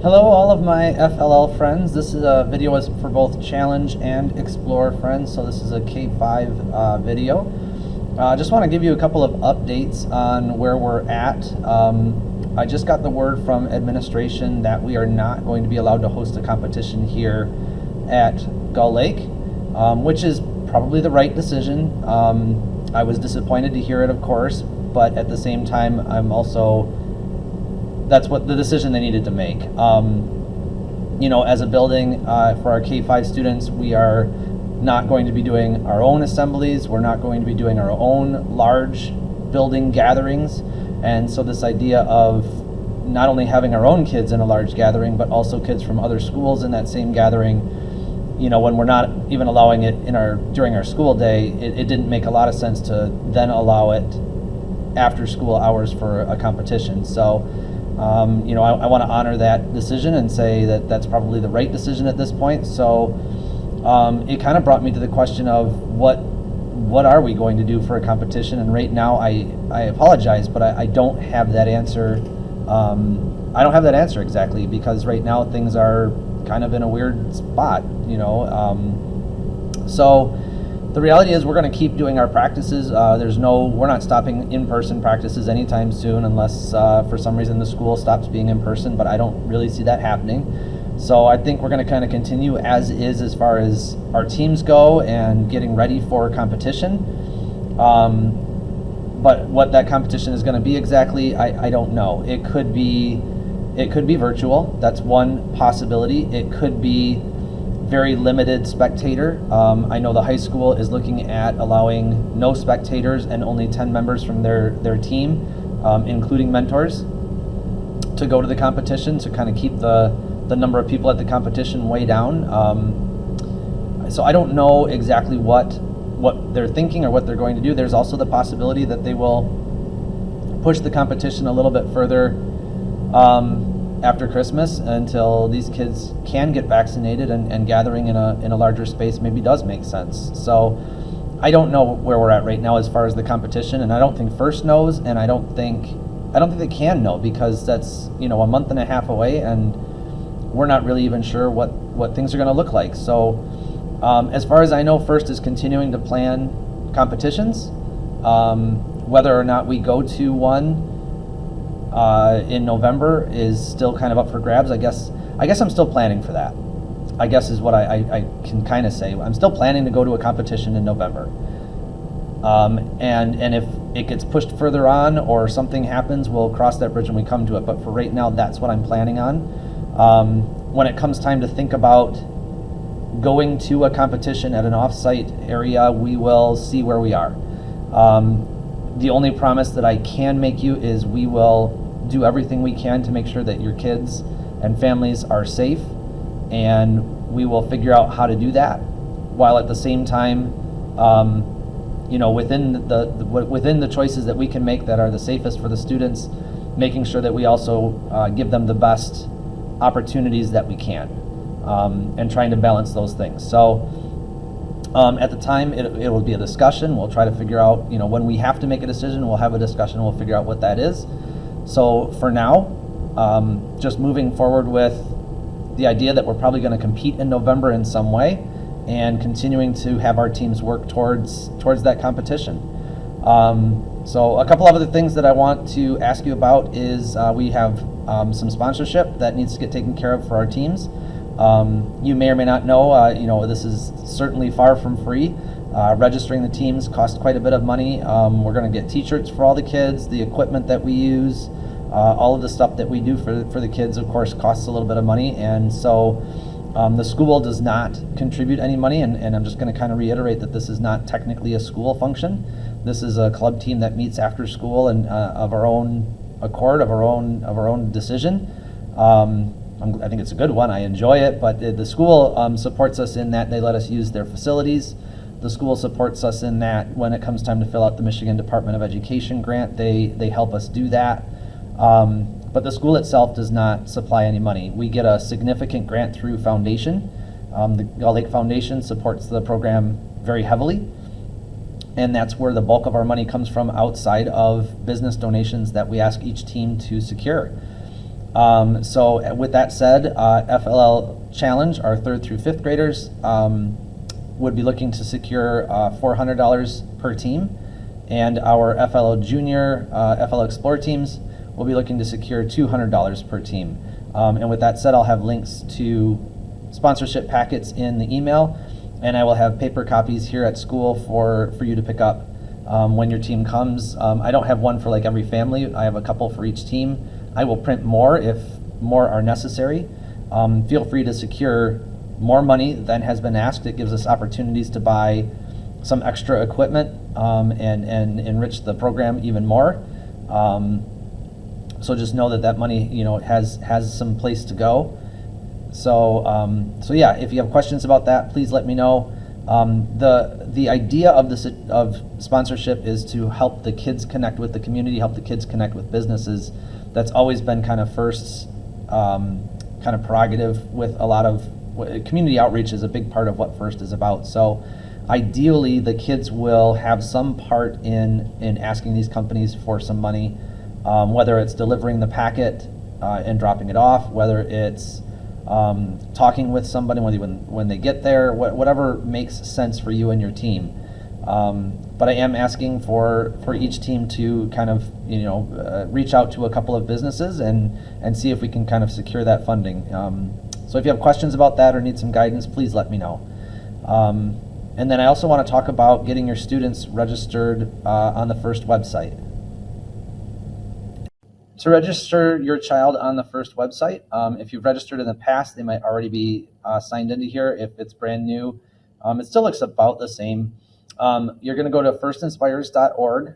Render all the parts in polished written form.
Hello all of my FLL friends. This is a video is for both Challenge and Explore friends, so this is a K-5 video. I just want to give you a couple of updates on where we're at. I just got the word from administration that we are not going to be allowed to host a competition here at Gull Lake, which is probably the right decision. I was disappointed to hear it, of course, but at the same time, that's what the decision they needed to make. As a building for our K-5 students, we are not going to be doing our own assemblies. We're not going to be doing our own large building gatherings. And so this idea of not only having our own kids in a large gathering, but also kids from other schools in that same gathering, when we're not even allowing it during our school day, it didn't make a lot of sense to then allow it after school hours for a competition. So I want to honor that decision and say that that's probably the right decision at this point. So it kind of brought me to the question of what are we going to do for a competition? And right now, I apologize, but I don't have that answer. I don't have that answer exactly, because right now things are kind of in a weird spot, So the reality is we're going to keep doing our practices. We're not stopping in-person practices anytime soon unless for some reason the school stops being in person, but I don't really see that happening. So I think we're going to kind of continue as is as far as our teams go and getting ready for competition. But what that competition is going to be exactly, I don't know. It could be virtual. That's one possibility. It could be very limited spectator. I know the high school is looking at allowing no spectators and only 10 members from their team, including mentors, to go to the competition to kind of keep the number of people at the competition way down. So I don't know exactly what they're thinking or what they're going to do. There's also the possibility that they will push the competition a little bit further after Christmas until these kids can get vaccinated, and gathering in a larger space maybe does make sense. So I don't know where we're at right now as far as the competition, and I don't think First knows, and I don't think they can know, because that's a month and a half away, and we're not really even sure what things are going to look like. So as far as I know, First is continuing to plan competitions. Whether or not we go to one in November is still kind of up for grabs. I guess I'm still planning for that, I guess is what I can kind of say. I'm still planning to go to a competition in November. And if it gets pushed further on or something happens, we'll cross that bridge when we come to it. But for right now, that's what I'm planning on. When it comes time to think about going to a competition at an off-site area, we will see where we are. The only promise that I can make you is we will do everything we can to make sure that your kids and families are safe, and we will figure out how to do that, while at the same time, within the choices that we can make that are the safest for the students, making sure that we also give them the best opportunities that we can, and trying to balance those things. So at the time, it will be a discussion. We'll try to figure out, when we have to make a decision, we'll have a discussion. We'll figure out what that is. So for now, just moving forward with the idea that we're probably going to compete in November in some way, and continuing to have our teams work towards that competition. So a couple of other things that I want to ask you about is we have some sponsorship that needs to get taken care of for our teams. You may or may not know, this is certainly far from free. Registering the teams costs quite a bit of money. We're going to get t-shirts for all the kids. The equipment that we use, all of the stuff that we do for the kids, of course, costs a little bit of money. And so the school does not contribute any money. And I'm just going to kind of reiterate that this is not technically a school function. This is a club team that meets after school and of our own accord, of our own decision. I think it's a good one. I enjoy it, but the school supports us in that they let us use their facilities. The school supports us in that when it comes time to fill out the Michigan Department of Education grant, they help us do that. But the school itself does not supply any money. We get a significant grant through foundation. The Gull Lake Foundation supports the program very heavily, and that's where the bulk of our money comes from, outside of business donations that we ask each team to secure. So with that said, FLL Challenge, our 3rd through 5th graders, would be looking to secure $400 per team, and our FLL Junior, FLL Explore teams will be looking to secure $200 per team. And with that said, I'll have links to sponsorship packets in the email, and I will have paper copies here at school for you to pick up when your team comes. I don't have one for like every family. I have a couple for each team. I will print more if more are necessary. Feel free to secure more money than has been asked. It gives us opportunities to buy some extra equipment and enrich the program even more. So just know that money, has some place to go. So yeah, if you have questions about that, please let me know. The idea of this of sponsorship is to help the kids connect with the community, help the kids connect with businesses. That's always been kind of First's kind of prerogative with a lot of community outreach is a big part of what First is about. So ideally, the kids will have some part in asking these companies for some money, whether it's delivering the packet and dropping it off, whether it's talking with somebody when they get there, whatever makes sense for you and your team. But I am asking for each team to kind of reach out to a couple of businesses and see if we can kind of secure that funding. So if you have questions about that or need some guidance, please let me know. And then I also want to talk about getting your students registered on the First website. To register your child on the First website, if you've registered in the past, they might already be signed into here. If it's brand new, it still looks about the same. You're going to go to firstinspires.org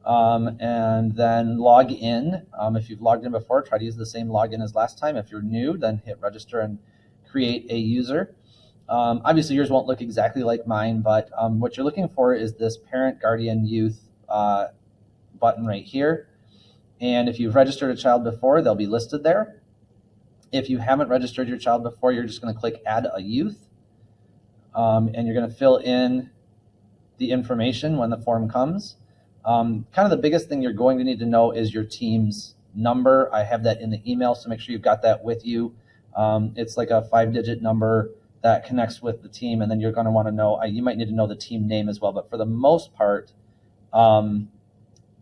and then log in. If you've logged in before, try to use the same login as last time. If you're new, then hit register and create a user. Obviously, yours won't look exactly like mine, but what you're looking for is this parent, guardian, youth button right here. And if you've registered a child before, they'll be listed there. If you haven't registered your child before, you're just going to click add a youth. And you're going to fill in the information when the form comes. Kind of the biggest thing you're going to need to know is your team's number. I have that in the email, so make sure you've got that with you. It's like a 5-digit number that connects with the team, and then you're going to want to know, you might need to know the team name as well, but for the most part,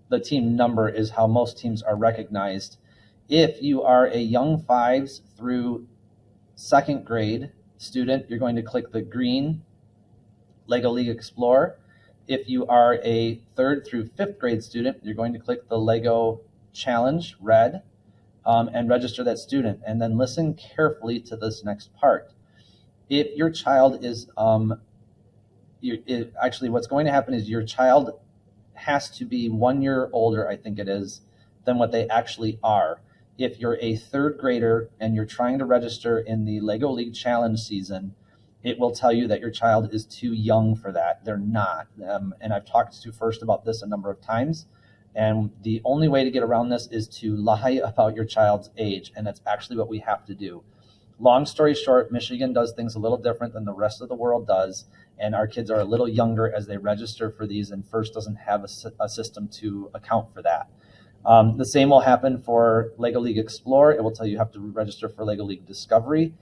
the team number is how most teams are recognized. If you are a young 5s through 2nd grade student, you're going to click the green Lego League Explore. If you are a 3rd through 5th grade student, you're going to click the Lego Challenge, red, and register that student. And then listen carefully to this next part. If your child is, actually what's going to happen is your child has to be 1 year older, I think it is, than what they actually are. If you're a 3rd grader and you're trying to register in the Lego League Challenge season, it will tell you that your child is too young for that. They're not. And I've talked to First about this a number of times. And the only way to get around this is to lie about your child's age. And that's actually what we have to do. Long story short, Michigan does things a little different than the rest of the world does. And our kids are a little younger as they register for these, and First doesn't have a system to account for that. The same will happen for Lego League Explore. It will tell you have to register for Lego League Discovery,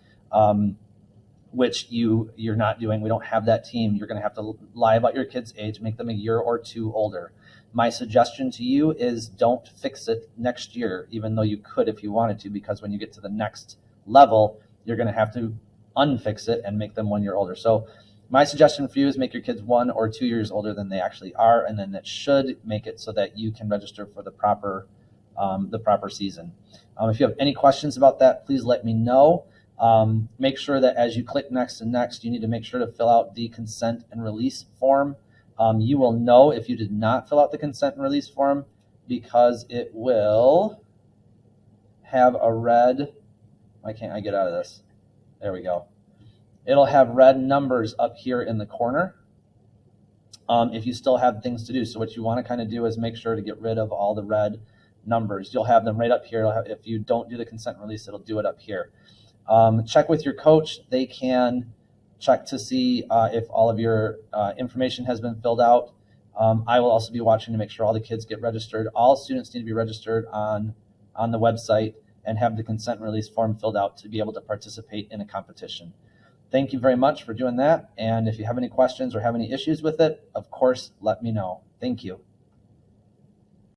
which you're not doing. We don't have that team. You're going to have to lie about your kid's age, make them 1 year or 2 older. My suggestion to you is don't fix it next year, even though you could if you wanted to, because when you get to the next level, you're going to have to unfix it and make them 1 year older. So my suggestion for you is make your kids 1 or 2 years older than they actually are, and then that should make it so that you can register for the proper season. If you have any questions about that, please let me know. Make sure that as you click next and next, you need to make sure to fill out the consent and release form. You will know if you did not fill out the consent and release form because it will have a red, why can't I get out of this? There we go. It'll have red numbers up here in the corner if you still have things to do. So what you want to kind of do is make sure to get rid of all the red numbers. You'll have them right up here. If you don't do the consent and release, it'll do it up here. Check with your coach. They can check to see if all of your information has been filled out. I will also be watching to make sure all the kids get registered. All students need to be registered on the website. and have the consent release form filled out to be able to participate in a competition. Thank you very much for doing that. And if you have any questions or have any issues with it, of course, let me know. Thank you.